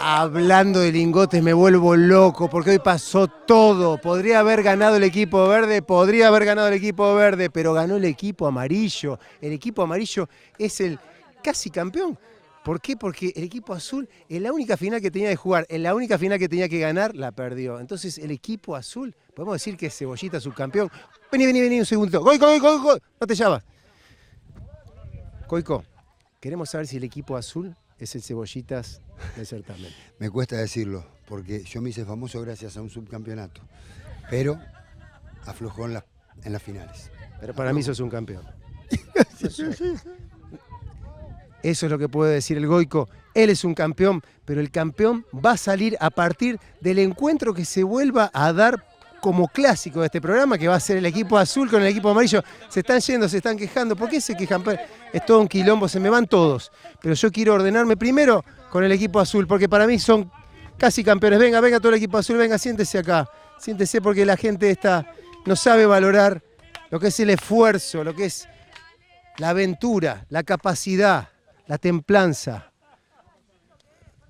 Hablando de lingotes me vuelvo loco porque hoy pasó todo. Podría haber ganado el equipo verde, pero ganó el equipo amarillo. El equipo amarillo es el casi campeón. ¿Por qué? Porque el equipo azul en la única final que tenía que jugar, en la única final que tenía que ganar, la perdió. Entonces el equipo azul, podemos decir que es Cebollita subcampeón. Vení un segundo. Goico, no te llamas. Goico, queremos saber si el equipo azul es el Cebollitas del certamen. Me cuesta decirlo, porque yo me hice famoso gracias a un subcampeonato, pero aflojó en las finales. Pero para mí sos un campeón. Eso es lo que puede decir el Goico. Él es un campeón, pero el campeón va a salir a partir del encuentro que se vuelva a dar como clásico de este programa, que va a ser el equipo azul con el equipo amarillo. Se están yendo, se están quejando. ¿Por qué se quejan? Es todo un quilombo, se me van todos. Pero yo quiero ordenarme primero con el equipo azul, porque para mí son casi campeones. Venga todo el equipo azul, venga, siéntese acá. Siéntese porque la gente no sabe valorar lo que es el esfuerzo, lo que es la aventura, la capacidad, la templanza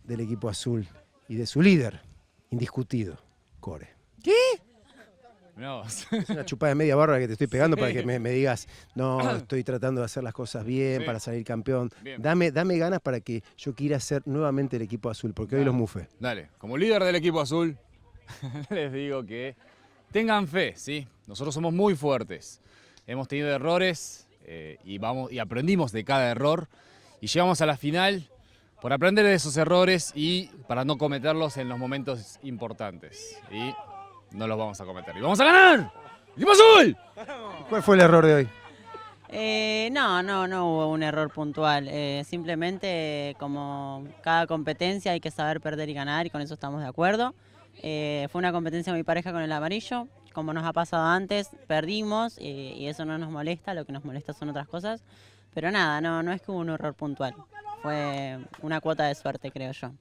del equipo azul y de su líder, indiscutido, Core. ¿Qué? No. Es una chupada de media barra que te estoy pegando para que me digas, no, estoy tratando de hacer las cosas bien para salir campeón. Dame ganas para que yo quiera ser nuevamente el equipo azul, porque hoy los mufé. Dale, como líder del equipo azul, les digo que tengan fe, ¿sí? Nosotros somos muy fuertes. Hemos tenido errores y aprendimos de cada error y llegamos a la final por aprender de esos errores y para no cometerlos en los momentos importantes. Y no los vamos a cometer. ¡Y vamos a ganar! ¡Equipo azul! ¿Cuál fue el error de hoy? No hubo un error puntual. Simplemente como cada competencia hay que saber perder y ganar y con eso estamos de acuerdo. Fue una competencia muy pareja con el amarillo. Como nos ha pasado antes, perdimos y eso no nos molesta. Lo que nos molesta son otras cosas. Pero nada, no es que hubo un error puntual. Fue una cuota de suerte, creo yo.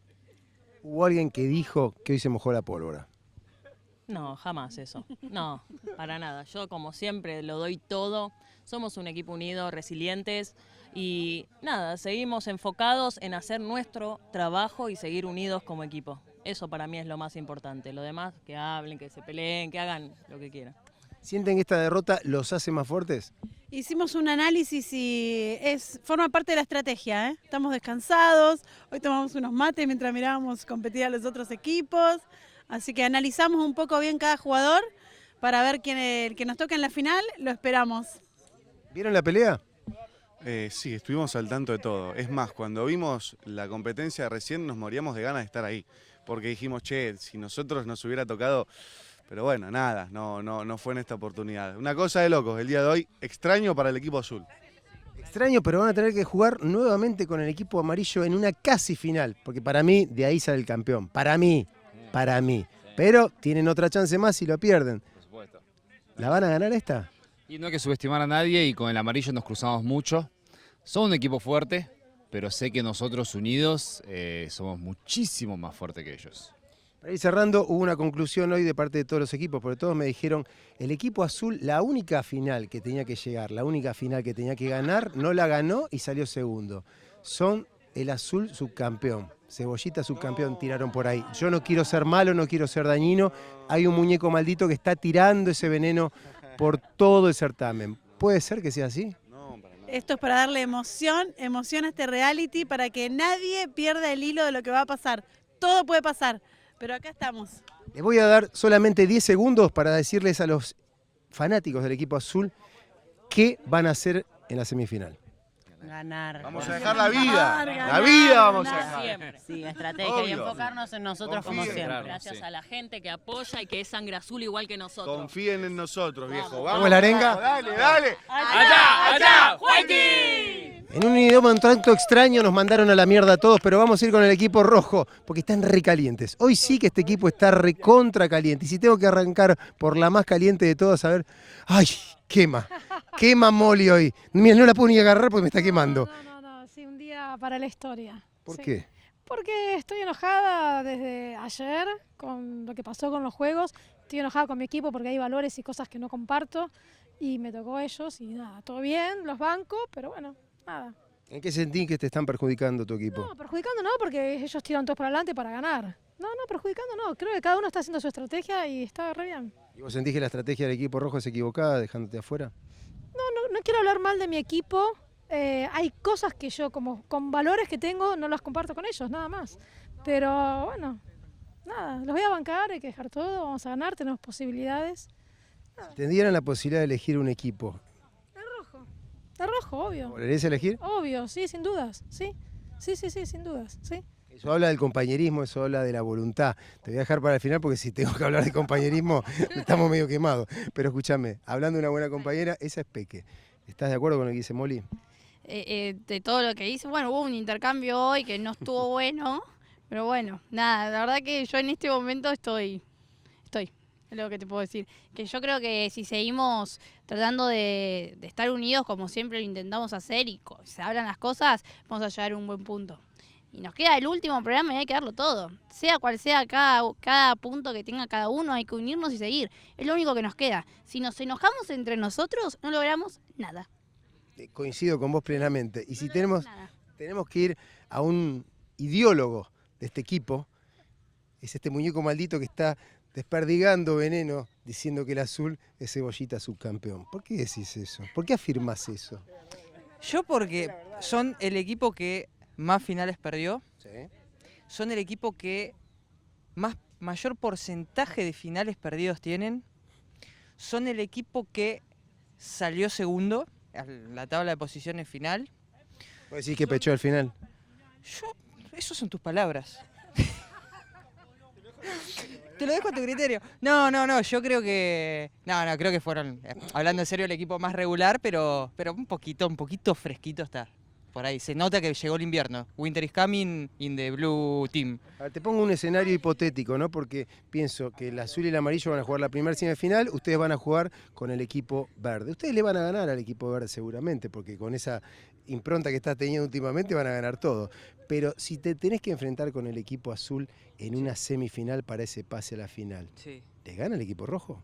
Hubo alguien que dijo que hoy se mojó la pólvora. No, jamás eso. No, para nada. Yo, como siempre, lo doy todo. Somos un equipo unido, resilientes y nada, seguimos enfocados en hacer nuestro trabajo y seguir unidos como equipo. Eso para mí es lo más importante. Lo demás, que hablen, que se peleen, que hagan lo que quieran. ¿Sienten que esta derrota los hace más fuertes? Hicimos un análisis y forma parte de la estrategia, ¿eh? Estamos descansados, hoy tomamos unos mates mientras mirábamos competir a los otros equipos. Así que analizamos un poco bien cada jugador para ver el que nos toca en la final, lo esperamos. ¿Vieron la pelea? Sí, estuvimos al tanto de todo. Es más, cuando vimos la competencia recién nos moríamos de ganas de estar ahí. Porque dijimos, che, si nosotros nos hubiera tocado... Pero bueno, nada, no fue en esta oportunidad. Una cosa de locos, el día de hoy, extraño para el equipo azul. Extraño, pero van a tener que jugar nuevamente con el equipo amarillo en una casi final. Porque para mí, de ahí sale el campeón. Para mí. Pero tienen otra chance más si lo pierden. Por supuesto. ¿La van a ganar esta? Y no hay que subestimar a nadie y con el amarillo nos cruzamos mucho. Son un equipo fuerte, pero sé que nosotros unidos somos muchísimo más fuertes que ellos. Para ir cerrando, hubo una conclusión hoy de parte de todos los equipos, porque todos me dijeron, el equipo azul, la única final que tenía que llegar, la única final que tenía que ganar, no la ganó y salió segundo. Son el azul subcampeón. Cebollita subcampeón tiraron por ahí. Yo no quiero ser malo, no quiero ser dañino. Hay un muñeco maldito que está tirando ese veneno por todo el certamen. ¿Puede ser que sea así? Esto es para darle emoción a este reality, para que nadie pierda el hilo de lo que va a pasar. Todo puede pasar, pero acá estamos. Les voy a dar solamente 10 segundos para decirles a los fanáticos del equipo azul qué van a hacer en la semifinal. Ganar. Vamos a dejar la vida. La vida vamos a dejar. Siempre. Sí, estrategia y Obvio. enfocarnos en nosotros como Confíen. siempre. Gracias Sí. a la gente que apoya y que es sangre azul igual que nosotros. Confíen en nosotros, viejo. ¿Cómo es la arenga? Dale. ¡Allá! ¡Fighting! En un idioma un tanto extraño nos mandaron a la mierda a todos, pero vamos a ir con el equipo rojo, porque están recalientes. Hoy sí que este equipo está recontra caliente. Y si tengo que arrancar por la más caliente de todas, a ver... ¡Ay! Quema Molly hoy. Mira, no la puedo ni agarrar porque me está quemando. No, sí, un día para la historia. ¿Por Sí. qué? Porque estoy enojada desde ayer con lo que pasó con los juegos. Estoy enojada con mi equipo porque hay valores y cosas que no comparto y me tocó a ellos y nada, todo bien, los banco, pero bueno, nada. ¿En qué sentís que te están perjudicando tu equipo? No, perjudicando no, porque ellos tiran todos para adelante para ganar. No, perjudicando no. Creo que cada uno está haciendo su estrategia y está re bien. ¿Y vos sentís que la estrategia del equipo rojo es equivocada, dejándote afuera? No quiero hablar mal de mi equipo. Hay cosas que yo, como con valores que tengo, no las comparto con ellos, nada más. Pero bueno, nada, los voy a bancar, hay que dejar todo, vamos a ganar, tenemos posibilidades. Si te dieran la posibilidad de elegir un equipo, El rojo, obvio. ¿volverías a elegir? Obvio, sí, sin dudas, sí. Sí, sin dudas, sí. Eso habla del compañerismo, eso habla de la voluntad. Te voy a dejar para el final porque si tengo que hablar de compañerismo estamos medio quemados. Pero escúchame, hablando de una buena compañera, esa es Peque. ¿Estás de acuerdo con lo que dice Molly? De todo lo que dice, bueno, hubo un intercambio hoy que no estuvo bueno, pero bueno, nada, la verdad que yo en este momento estoy, es lo que te puedo decir. Que yo creo que si seguimos tratando de estar unidos como siempre lo intentamos hacer y se hablan las cosas, vamos a llegar a un buen punto. Y nos queda el último programa y hay que darlo todo. Sea cual sea cada punto que tenga cada uno, hay que unirnos y seguir. Es lo único que nos queda. Si nos enojamos entre nosotros, no logramos nada. Coincido con vos plenamente. Y si tenemos que ir a un ideólogo de este equipo, es este muñeco maldito que está desperdigando veneno diciendo que el azul es Cebollita subcampeón. ¿Por qué decís eso? ¿Por qué afirmás eso? Yo porque son el equipo que más finales perdió, ¿Sí? son el equipo que mayor porcentaje de finales perdidos tienen, son el equipo que salió segundo en la tabla de posiciones final. ¿Vos decís que pechó al final? Esas son tus palabras. Te lo dejo a tu criterio. No, yo creo que... No, creo que fueron, hablando en serio, el equipo más regular, pero un poquito fresquito está. Por ahí, se nota que llegó el invierno. Winter is coming in the blue team. A ver, te pongo un escenario hipotético, ¿no? Porque pienso que el azul y el amarillo van a jugar la primera semifinal, ustedes van a jugar con el equipo verde. Ustedes le van a ganar al equipo verde seguramente, porque con esa impronta que estás teniendo últimamente van a ganar todo. Pero si te tenés que enfrentar con el equipo azul en una semifinal para ese pase a la final, Sí. ¿te gana el equipo rojo?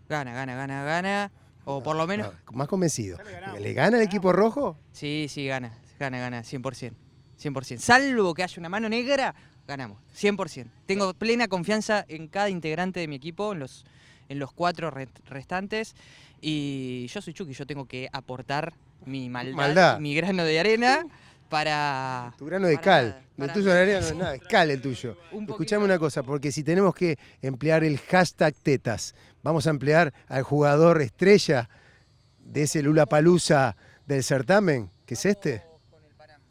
Gana. O por lo menos... No, más convencido. ¿Le gana el equipo rojo? Sí, gana, 100%. 100%. Salvo que haya una mano negra, ganamos, 100%. Tengo plena confianza en cada integrante de mi equipo, en los 4 restantes. Y yo soy Chucky, yo tengo que aportar mi maldad. Mi grano de arena para... Tu grano de cal. El tuyo de arena no es nada, es cal el tuyo. Escuchame una cosa, porque si tenemos que emplear el hashtag tetas, vamos a emplear al jugador estrella de ese Lollapalooza del certamen, que es este.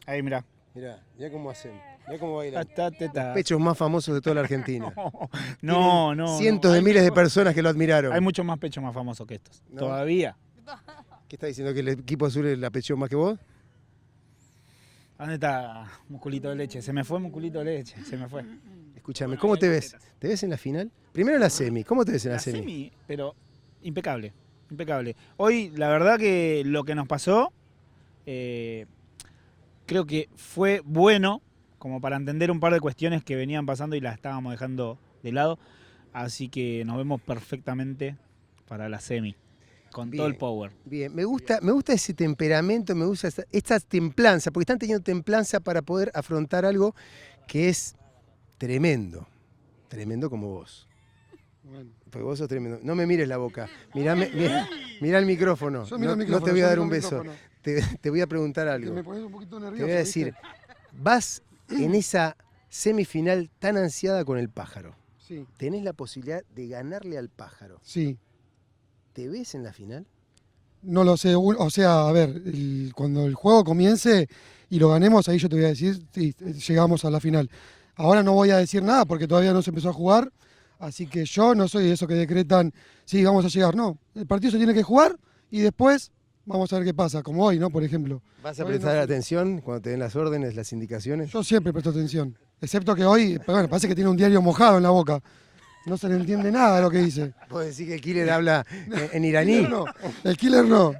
Ahí, mirá. Mirá cómo hacen, mirá cómo bailan. Teta. Los pechos más famosos de toda la Argentina. No. Cientos de miles de personas que lo admiraron. Hay muchos más pechos más famosos que estos. ¿No? Todavía. ¿Qué está diciendo? ¿Que el equipo azul la pechó más que vos? ¿Dónde está Musculito de Leche? Se me fue Musculito de Leche, se me fue. Escúchame, ¿cómo te ves? ¿Te ves en la final? Primero en la semi, ¿cómo te ves en la semi? Pero impecable. Hoy, la verdad que lo que nos pasó, creo que fue bueno, como para entender un par de cuestiones que venían pasando y las estábamos dejando de lado. Así que nos vemos perfectamente para la semi. Con todo el power. Bien, me gusta ese temperamento, me gusta esta templanza, porque están teniendo templanza para poder afrontar algo que es tremendo como vos. Bueno. Porque vos sos tremendo. No me mires la boca, mirá el micrófono. Yo miro el No te voy a dar un beso. micrófono. Te voy a preguntar algo. Me pones un poquito nervioso. Te voy a decir, vas en esa semifinal tan ansiada con el pájaro. Sí. Tenés la posibilidad de ganarle al pájaro. Sí. ¿Te ves en la final? No lo sé, o sea, a ver, cuando el juego comience y lo ganemos, ahí yo te voy a decir, sí, llegamos a la final. Ahora no voy a decir nada porque todavía no se empezó a jugar, así que yo no soy de esos que decretan, sí, vamos a llegar, no. El partido se tiene que jugar y después vamos a ver qué pasa, como hoy, ¿no? Por ejemplo. ¿Vas a prestar atención cuando te den las órdenes, las indicaciones? Yo siempre presto atención, excepto que hoy, bueno, parece que tiene un diario mojado en la boca. No se le entiende nada de lo que dice. ¿Vos decís que el killer habla en iraní? El killer no.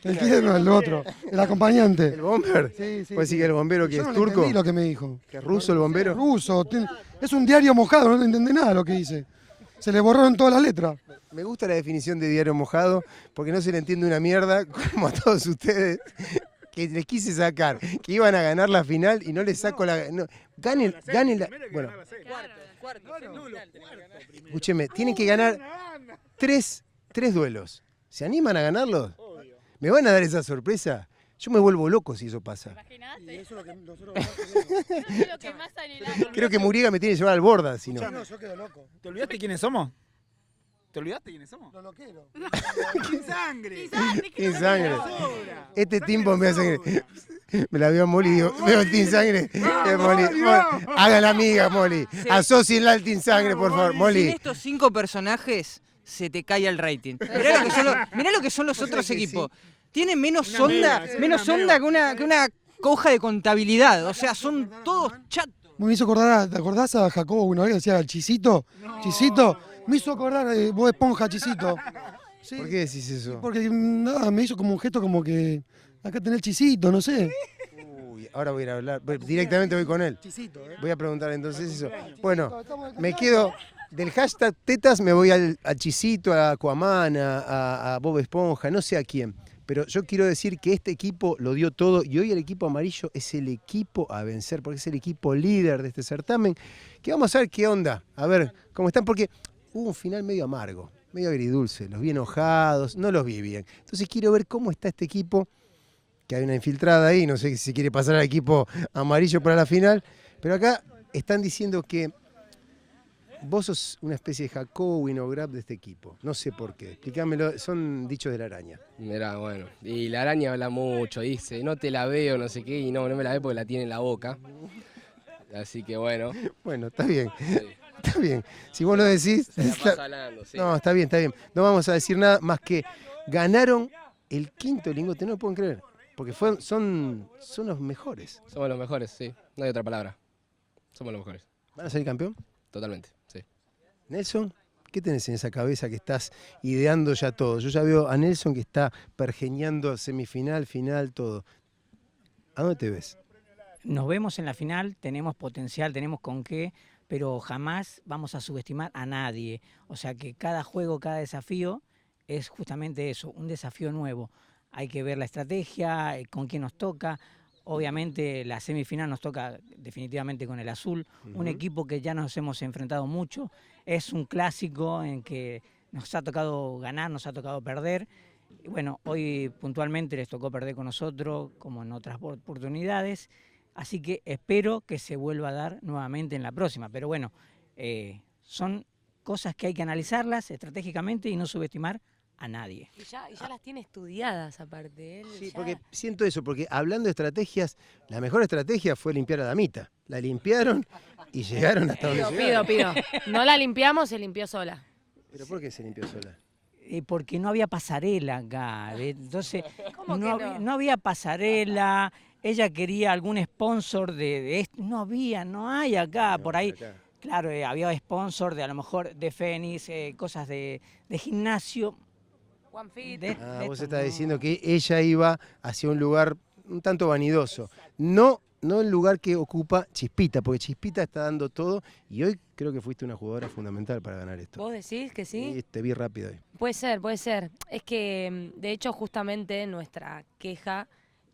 El killer no, el otro. El acompañante. ¿El bomber? Sí. ¿Vos decís que el bombero que Yo es no turco? entendí lo que me dijo. ¿Que es ruso el bombero? Ruso. Es un diario mojado, no le entiende nada de lo que dice. Se le borraron todas las letras. Me gusta la definición de diario mojado, porque no se le entiende una mierda, como a todos ustedes. que les quise sacar, que iban a ganar la final y no les saco la... No, ganen la... Bueno, escúcheme, tienen que ganar tres duelos. ¿Se animan a ganarlos? ¿Me van a dar esa sorpresa? Yo me vuelvo loco si eso pasa. Creo que Muriga me tiene que llevar al borda, si no. No, yo quedo loco. ¿Te olvidaste quiénes somos? ¿Te olvidaste quiénes somos? Lo loquero. ¡Sin sangre! Sin sangre. Este timbo me hace que... Me la veo a Molly y digo, veo el Team Sangre. Molly, haga la amiga, Molly. Asocienla al Team Sangre, por favor. Sin Molly. estos 5 personajes se te cae el rating. Mirá lo que son los otros equipos. Tienen menos onda que una hoja de contabilidad. O sea, son todos chatos. Me hizo acordar, ¿te acordás a Jacobo una vez que decía el Chisito? Chisito, me hizo acordar de Bob Esponja, Chisito. Sí, ¿Por qué decís eso? porque nada, me hizo como un gesto como que acá tenés el Chisito, no sé. Uy, ahora voy a ir a hablar. Directamente voy con él. Voy a preguntar entonces eso. Bueno, me quedo... Del hashtag tetas me voy al Chisito, a Aquaman, a Bob Esponja, no sé a quién. Pero yo quiero decir que este equipo lo dio todo y hoy el equipo amarillo es el equipo a vencer porque es el equipo líder de este certamen. Que vamos a ver qué onda, a ver cómo están, porque hubo un final medio amargo, medio agridulce, los vi enojados, no los vi bien. Entonces quiero ver cómo está este equipo, que hay una infiltrada ahí, no sé si se quiere pasar al equipo amarillo para la final, pero acá están diciendo que vos sos una especie de Jacobo Winograd de este equipo. No sé por qué. Explícamelo. Son dichos de la araña. Mirá, bueno. Y la araña habla mucho, dice, no te la veo, no sé qué, y no me la ve porque la tiene en la boca. Así que bueno. Bueno, está bien. Sí. Está bien. Si vos lo decís... Se la pasa hablando, sí. No, está bien, está bien. No vamos a decir nada más que ganaron el quinto lingote. No lo pueden creer. Porque son los mejores. Somos los mejores, sí. No hay otra palabra. Somos los mejores. ¿Van a salir campeón? Totalmente, sí. Nelson, ¿qué tenés en esa cabeza que estás ideando ya todo? Yo ya veo a Nelson que está pergeñando semifinal, final, todo. ¿A dónde te ves? Nos vemos en la final, tenemos potencial, tenemos con qué, pero jamás vamos a subestimar a nadie. O sea que cada juego, cada desafío es justamente eso, un desafío nuevo. Hay que ver la estrategia, con quién nos toca. Obviamente la semifinal nos toca definitivamente con el azul, un equipo que ya nos hemos enfrentado mucho, es un clásico en que nos ha tocado ganar, nos ha tocado perder. Y bueno, hoy puntualmente les tocó perder con nosotros, como en otras oportunidades, así que espero que se vuelva a dar nuevamente en la próxima. Pero bueno, son cosas que hay que analizarlas estratégicamente y no subestimar a nadie. Y ya las tiene estudiadas aparte. Él Sí, ya... porque siento eso, porque hablando de estrategias, la mejor estrategia fue limpiar a Damita. La limpiaron y llegaron hasta donde llegaron. Pido. No la limpiamos, se limpió sola. ¿Pero por qué se limpió sola? Porque no había pasarela acá, entonces ¿Cómo que no había pasarela, ella quería algún sponsor de esto, no hay acá, por ahí. Acá. Claro, había sponsor de a lo mejor de Fénix, cosas de gimnasio. OneFit. Vos estás diciendo que ella iba hacia un lugar un tanto vanidoso. No el lugar que ocupa Chispita, porque Chispita está dando todo y hoy creo que fuiste una jugadora fundamental para ganar esto. ¿Vos decís que sí? Sí, te vi rápido hoy. Puede ser. Es que, de hecho, justamente nuestra queja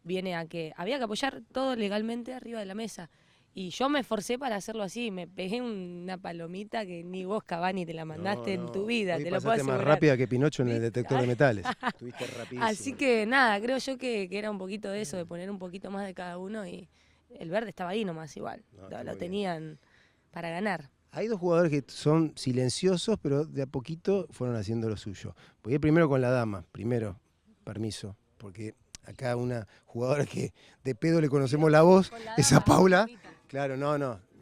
viene a que había que apoyar todo legalmente arriba de la mesa. Y yo me esforcé para hacerlo así, me pegué una palomita que ni vos, Cavani, te la mandaste en tu vida, Hoy te lo puedo pasaste asegurar. más rápida que Pinocho en el detector de metales. Estuviste rapidísimo. Así que nada, creo yo que era un poquito de eso, de poner un poquito más de cada uno y el verde estaba ahí nomás igual, lo tenían para ganar. Hay dos jugadores que son silenciosos, pero de a poquito fueron haciendo lo suyo. Voy a ir primero con la dama, permiso, porque acá una jugadora que de pedo le conocemos la voz, esa Paula. Claro, no,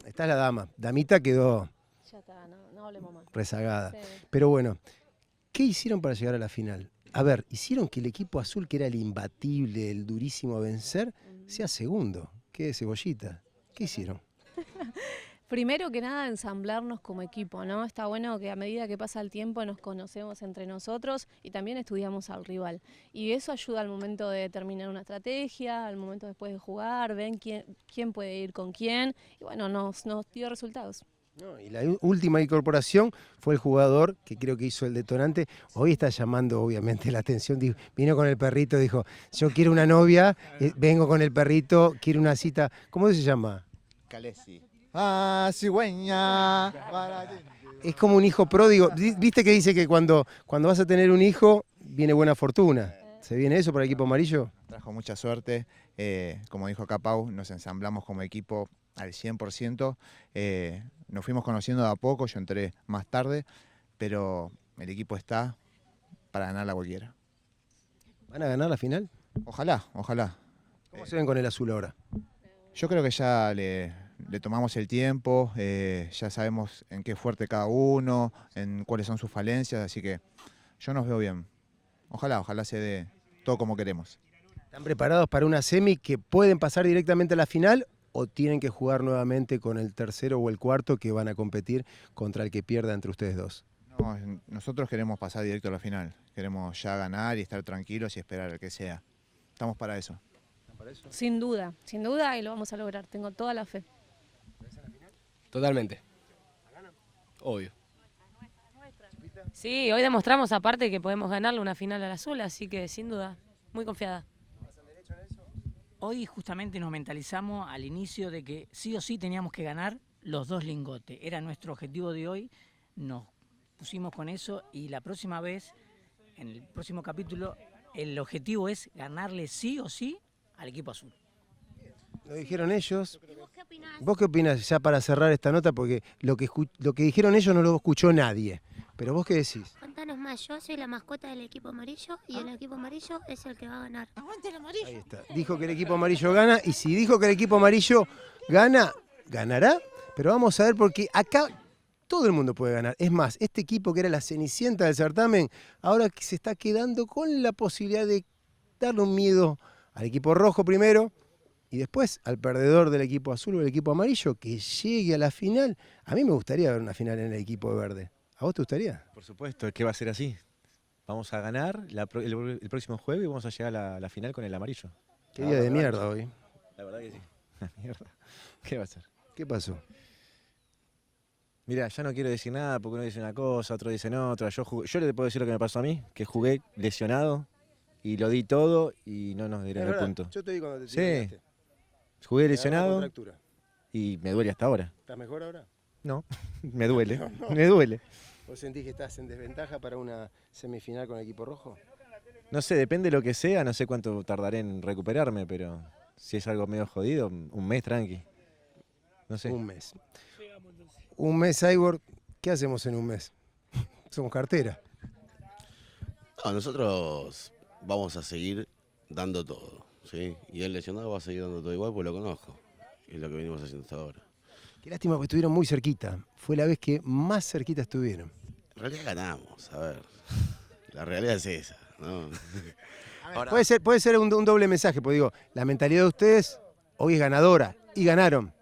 esta es la dama. Damita quedó Ya está, no hablemos más. rezagada. Sí. Pero bueno, ¿qué hicieron para llegar a la final? A ver, hicieron que el equipo azul, que era el imbatible, el durísimo a vencer, sea segundo. ¿Qué cebollita? ¿Qué hicieron? Primero que nada, ensamblarnos como equipo, ¿no? Está bueno que a medida que pasa el tiempo nos conocemos entre nosotros y también estudiamos al rival. Y eso ayuda al momento de determinar una estrategia, al momento después de jugar, ven quién puede ir con quién. Y bueno, nos dio resultados. No, y la última incorporación fue el jugador que creo que hizo el detonante. Hoy está llamando obviamente la atención. Vino con el perrito, dijo, yo quiero una novia, vengo con el perrito, quiero una cita. ¿Cómo se llama? Calesi. Ah, cigüeña. Es como un hijo pródigo. ¿Viste que dice que cuando vas a tener un hijo, viene buena fortuna? ¿Se viene eso para el equipo amarillo? Trajo mucha suerte. Como dijo acá Pau, nos ensamblamos como equipo al 100%. Nos fuimos conociendo de a poco, yo entré más tarde, pero el equipo está para ganar la cualquiera. ¿Van a ganar la final? Ojalá, ojalá. ¿Cómo se ven con el azul ahora? Yo creo que ya le tomamos el tiempo, ya sabemos en qué es fuerte cada uno, en cuáles son sus falencias, así que yo nos veo bien. Ojalá se dé todo como queremos. ¿Están preparados para una semi que pueden pasar directamente a la final o tienen que jugar nuevamente con el tercero o el cuarto que van a competir contra el que pierda entre ustedes dos? No, nosotros queremos pasar directo a la final, queremos ya ganar y estar tranquilos y esperar al que sea. Estamos para eso. Sin duda, y lo vamos a lograr, tengo toda la fe. Totalmente. Obvio. Sí, hoy demostramos aparte que podemos ganarle una final al azul, así que sin duda, muy confiada. Hoy justamente nos mentalizamos al inicio de que sí o sí teníamos que ganar los 2 lingotes. Era nuestro objetivo de hoy, nos pusimos con eso y la próxima vez, en el próximo capítulo, el objetivo es ganarle sí o sí al equipo azul. Lo dijeron ellos. ¿Vos qué opinás ya para cerrar esta nota? Porque lo que dijeron ellos no lo escuchó nadie. Pero vos qué decís. Contanos más, yo soy la mascota del equipo amarillo y el equipo amarillo es el que va a ganar. ¡Aguante el amarillo! Ahí está. Dijo que el equipo amarillo gana y si dijo que el equipo amarillo gana, ganará. Pero vamos a ver porque acá todo el mundo puede ganar. Es más, este equipo que era la cenicienta del certamen, ahora se está quedando con la posibilidad de darle un miedo al equipo rojo primero y después al perdedor del equipo azul o del equipo amarillo que llegue a la final. A mí me gustaría ver una final en el equipo verde. ¿A vos te gustaría? Por supuesto, es que va a ser así. Vamos a ganar el próximo jueves y vamos a llegar a la final con el amarillo. Qué día de mierda hoy. La verdad que sí. Mierda. ¿Qué va a ser? ¿Qué pasó? Mira, ya no quiero decir nada porque uno dice una cosa, otro dice otra. Yo le puedo decir lo que me pasó a mí, que jugué lesionado y lo di todo y no nos dieron el punto. Yo te di cuando te Sí, jugué lesionado y me duele hasta ahora. ¿Estás mejor ahora? No, me duele, me duele. ¿Vos sentís que estás en desventaja para una semifinal con el equipo rojo? No sé, depende de lo que sea, no sé cuánto tardaré en recuperarme, pero si es algo medio jodido, un mes tranqui. No sé. Un mes. Un mes, Cyborg, ¿qué hacemos en un mes? Somos cartera. No, nosotros vamos a seguir dando todo, ¿sí? Y el lesionado va a seguir dando todo igual, pues lo conozco. Y es lo que venimos haciendo hasta ahora. Qué lástima que estuvieron muy cerquita. Fue la vez que más cerquita estuvieron. En realidad ganamos, a ver. La realidad es esa, ¿no? Ahora, puede ser un doble mensaje, porque digo, la mentalidad de ustedes hoy es ganadora y ganaron.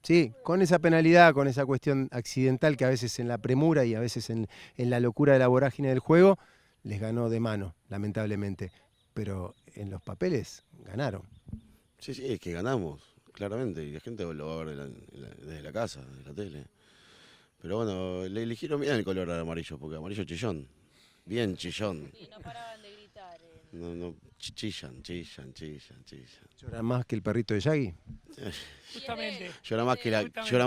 Sí, con esa penalidad, con esa cuestión accidental que a veces en la premura y a veces en la locura de la vorágine del juego, les ganó de mano, lamentablemente. Pero en los papeles ganaron. Sí, es que ganamos, claramente, y la gente lo va a ver desde la casa, desde la tele. Pero bueno, le eligieron bien el color al amarillo, porque amarillo chillón, bien chillón. Sí, no paraban de gritar. No, chillan. ¿Llora más que el perrito de Yagi? Justamente. Llora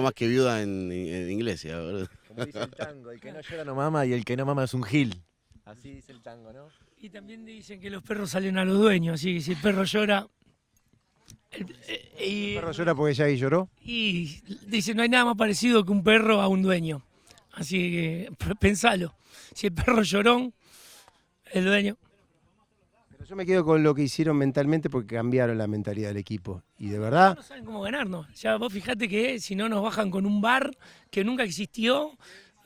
más que viuda en Iglesia, ¿verdad? Como dice el tango, el que no llora no mama y el que no mama es un gil. Así dice el tango, ¿no? Y también dicen que los perros salen a los dueños, así que si el perro llora... ¿El perro llora porque Yagi lloró? Y dice, no hay nada más parecido que un perro a un dueño. Así que pensalo. Si el perro llorón, el dueño... Pero yo me quedo con lo que hicieron mentalmente porque cambiaron la mentalidad del equipo. Y de verdad... No saben cómo ganarnos. Ya vos fijate que si no nos bajan con un bar que nunca existió,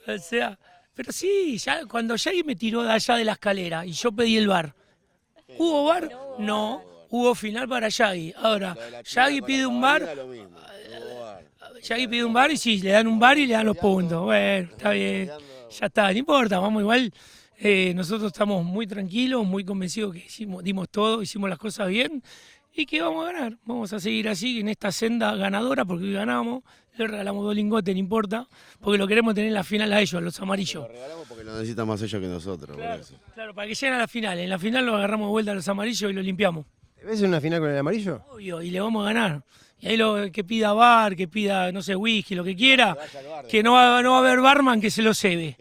o sea... Pero sí, ya cuando Yagi me tiró de allá de la escalera y yo pedí el bar, ¿hubo bar? No, hubo final para Yagi. Ahora, Yagi pide un bar, y sí, le dan un bar y le dan los puntos. Bueno, está bien, ya está, no importa, vamos igual. Nosotros estamos muy tranquilos, muy convencidos que dimos todo, hicimos las cosas bien y que vamos a ganar. Vamos a seguir así en esta senda ganadora porque hoy ganamos. le regalamos 2 lingotes, no importa, porque lo queremos tener en la final a ellos, a los amarillos. Lo regalamos porque lo necesitan más ellos que nosotros. Claro, por eso. claro, para que lleguen a la final. En la final lo agarramos de vuelta a los amarillos y lo limpiamos. ¿Te ves en una final con el amarillo? Obvio, y le vamos a ganar. Y ahí lo que pida bar, que pida, no sé, whisky, lo que quiera, que no va a haber barman que se lo cebe.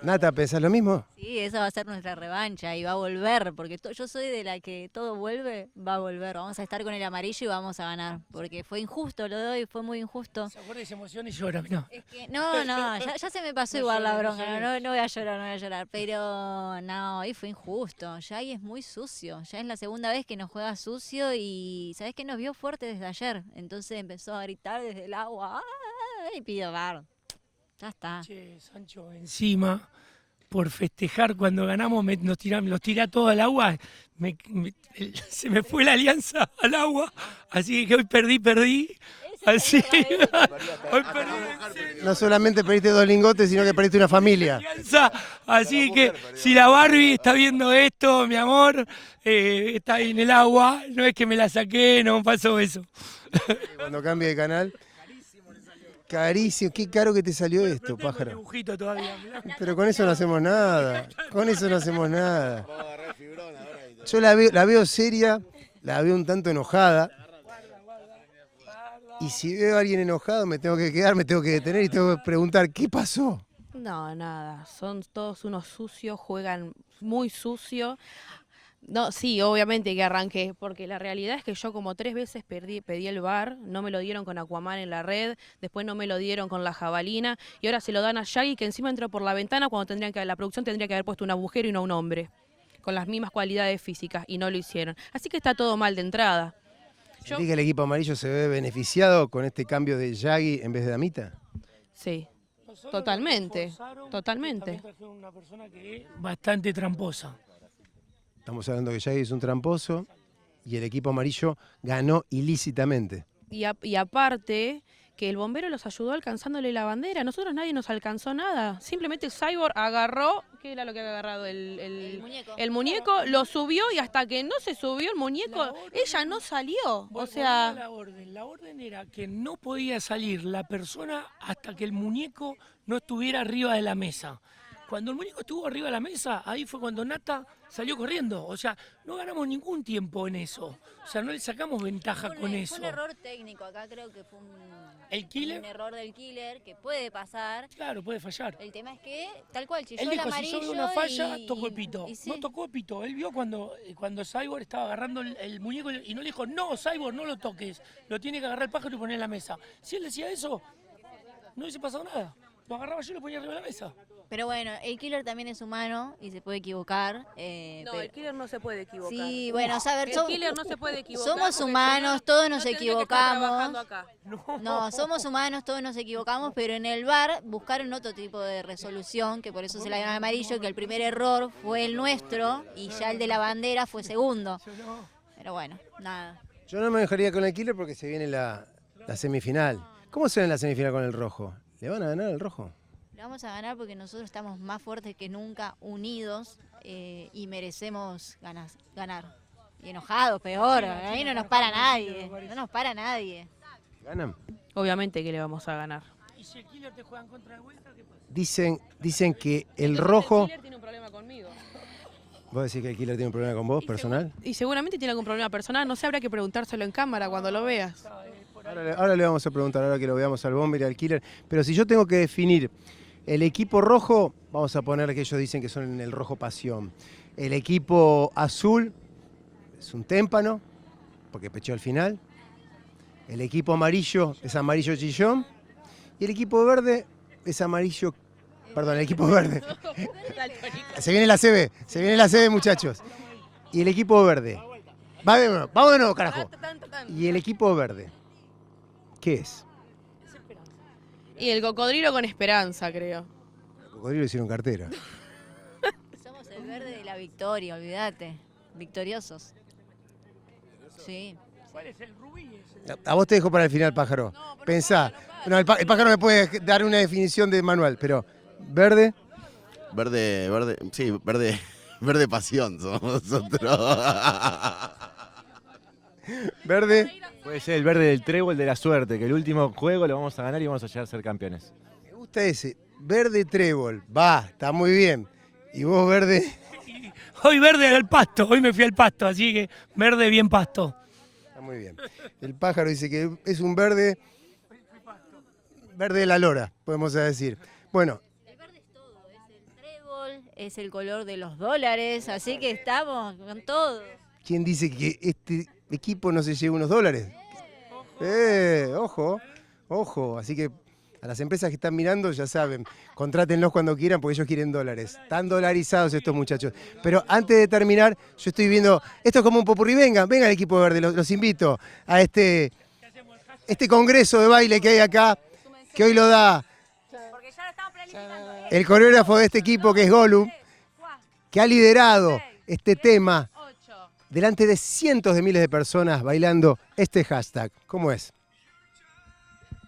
Nata, ¿pensás lo mismo? Sí, esa va a ser nuestra revancha y va a volver, porque yo soy de la que todo vuelve, va a volver. Vamos a estar con el amarillo y vamos a ganar, porque fue injusto lo de hoy, fue muy injusto. Se acuerda y se emociona y llora, mirá. No, ya se me pasó igual la bronca, no voy a llorar, pero no, hoy fue injusto. Yagi es muy sucio, ya es la segunda vez que nos juega sucio y ¿sabés qué? Nos vio fuerte desde ayer, entonces empezó a gritar desde el agua, ¡ay! Pido bar. Ya está. Che, Sancho, encima, por festejar cuando ganamos, los tiré a todo al agua, se me fue la alianza al agua, así que hoy perdí. Así, hoy perdí. No solamente perdiste 2 lingotes, sino que perdiste una familia. Así que si la Barbie está viendo esto, mi amor, está ahí en el agua, no es que me la saqué, no pasó eso. Cuando cambie de canal. Carísimo, qué caro que te salió esto, pájaro. Dibujito todavía, Pero con eso no hacemos nada. Con eso no hacemos nada. Yo la veo seria, la veo un tanto enojada. Y si veo a alguien enojado, me tengo que quedar, me tengo que detener y tengo que preguntar, ¿qué pasó? No, nada, son todos unos sucios, juegan muy sucio. No, sí, obviamente que arranqué, porque la realidad es que yo como 3 veces pedí el bar, no me lo dieron con Aquaman en la red, después no me lo dieron con la jabalina, y ahora se lo dan a Yagi, que encima entró por la ventana cuando la producción tendría que haber puesto un agujero y no un hombre, con las mismas cualidades físicas, y no lo hicieron. Así que está todo mal de entrada. ¿Sentís que el equipo amarillo se ve beneficiado con este cambio de Yagi en vez de Damita? Sí, totalmente. También trajeron una persona que es bastante tramposa. Estamos hablando que Yagi es un tramposo y el equipo amarillo ganó ilícitamente. Y aparte, que el bombero los ayudó alcanzándole la bandera. Nosotros nadie nos alcanzó nada. Simplemente Cyborg agarró, ¿qué era lo que había agarrado? El muñeco, lo subió y hasta que no se subió el muñeco, ella no salió. O sea, la orden era que no podía salir la persona hasta que el muñeco no estuviera arriba de la mesa. Cuando el muñeco estuvo arriba de la mesa, ahí fue cuando Nata salió corriendo. O sea, no ganamos ningún tiempo en eso. O sea, no le sacamos ventaja con eso. Fue un error técnico, acá creo que fue un error del killer que puede pasar. Claro, puede fallar. El tema es que, tal cual, chilló Él el dijo, amarillo si yo veo una falla, toco el y pito. sí. No tocó el pito. Él vio cuando Cyborg estaba agarrando el muñeco y no le dijo, no, Cyborg, no lo toques. Lo tiene que agarrar el pájaro y poner en la mesa. Si él decía eso, no hubiese pasado nada. Lo agarraba yo y lo ponía arriba de la mesa. Pero bueno, el killer también es humano y se puede equivocar. no, el killer no se puede equivocar. Sí, bueno, a ver, el killer no se puede equivocar. Somos humanos, todos nos equivocamos. No, somos humanos, todos nos equivocamos, pero en el VAR buscaron otro tipo de resolución, que por eso se la dieron al amarillo, que el primer error fue el nuestro y ya el de la bandera fue segundo. Pero bueno, nada. Yo no me dejaría con el killer porque se viene la semifinal. ¿Cómo se ve en la semifinal con el rojo? ¿Le van a ganar al rojo? Le vamos a ganar porque nosotros estamos más fuertes que nunca, unidos, y merecemos ganar. Y enojados, peor, ahí no nos para nadie, no nos para nadie. ¿Ganan? Obviamente que le vamos a ganar. ¿Y si el killer te juega en contra de vuelta, qué pasa? Dicen que el rojo... El killer tiene un problema conmigo. ¿Vos decís que el killer tiene un problema con vos, personal? Y seguramente tiene algún problema personal, no sé, habrá que preguntárselo en cámara cuando lo veas. Ahora le vamos a preguntar, ahora que lo veamos al bomber y al killer. Pero si yo tengo que definir el equipo rojo, vamos a poner que ellos dicen que son el rojo pasión. El equipo azul es un témpano, porque pechó al final. El equipo amarillo es amarillo chillón. Y el equipo verde es amarillo... Perdón, el equipo verde. Se viene la CB, muchachos. Y el equipo verde. Vamos de nuevo, carajo. Y el equipo verde, ¿qué es? Y el cocodrilo con esperanza, creo. El cocodrilo hicieron cartera. Somos el verde de la victoria, olvídate. Victoriosos. Sí. ¿Cuál es el rubí? A vos te dejo para el final, pájaro. Pensá. No, el pájaro me puede dar una definición de manual, pero verde. Verde pasión somos nosotros. ¿Verde? Puede ser el verde del trébol de la suerte, que el último juego lo vamos a ganar y vamos a llegar a ser campeones. Me gusta ese. Verde trébol. Va, está muy bien. ¿Y vos, verde? Hoy verde al pasto, hoy me fui al pasto, así que verde bien pasto. Está muy bien. El pájaro dice que es un verde de la lora, podemos decir. Bueno. El verde es todo, es el trébol, es el color de los dólares, así que estamos con todo. ¿Quién dice que este equipo no se lleve unos dólares? Ojo. Así que a las empresas que están mirando, ya saben, contrátenlos cuando quieran porque ellos quieren dólares. Están dolarizados estos muchachos. Pero antes de terminar, yo estoy viendo, esto es como un popurrí, venga el equipo verde, los invito a este congreso de baile que hay acá, que hoy lo da el coreógrafo de este equipo, que es Gollum, que ha liderado este tema delante de cientos de miles de personas bailando este hashtag. ¿Cómo es?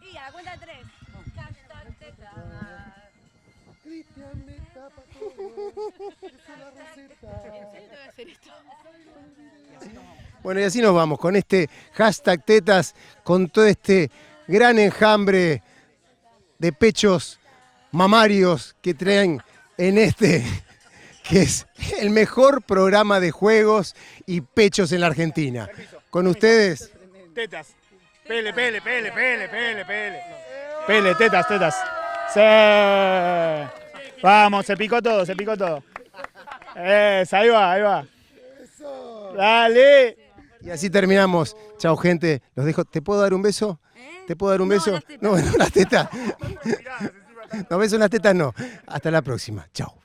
Y a la cuenta de 3. Hashtag teta. Bueno, y así nos vamos, con este hashtag tetas, con todo este gran enjambre de pechos mamarios que traen en este, que es el mejor programa de juegos y pechos en la Argentina. Con ustedes. Tetas. Pele. Pele, tetas. Sí. Vamos, se picó todo. Ahí va. Dale. Y así terminamos. Chao, gente. Los dejo. ¿Te puedo dar un beso? ¿Te puedo dar un beso? No, las tetas. No, beso en las tetas no. Hasta la próxima. Chao.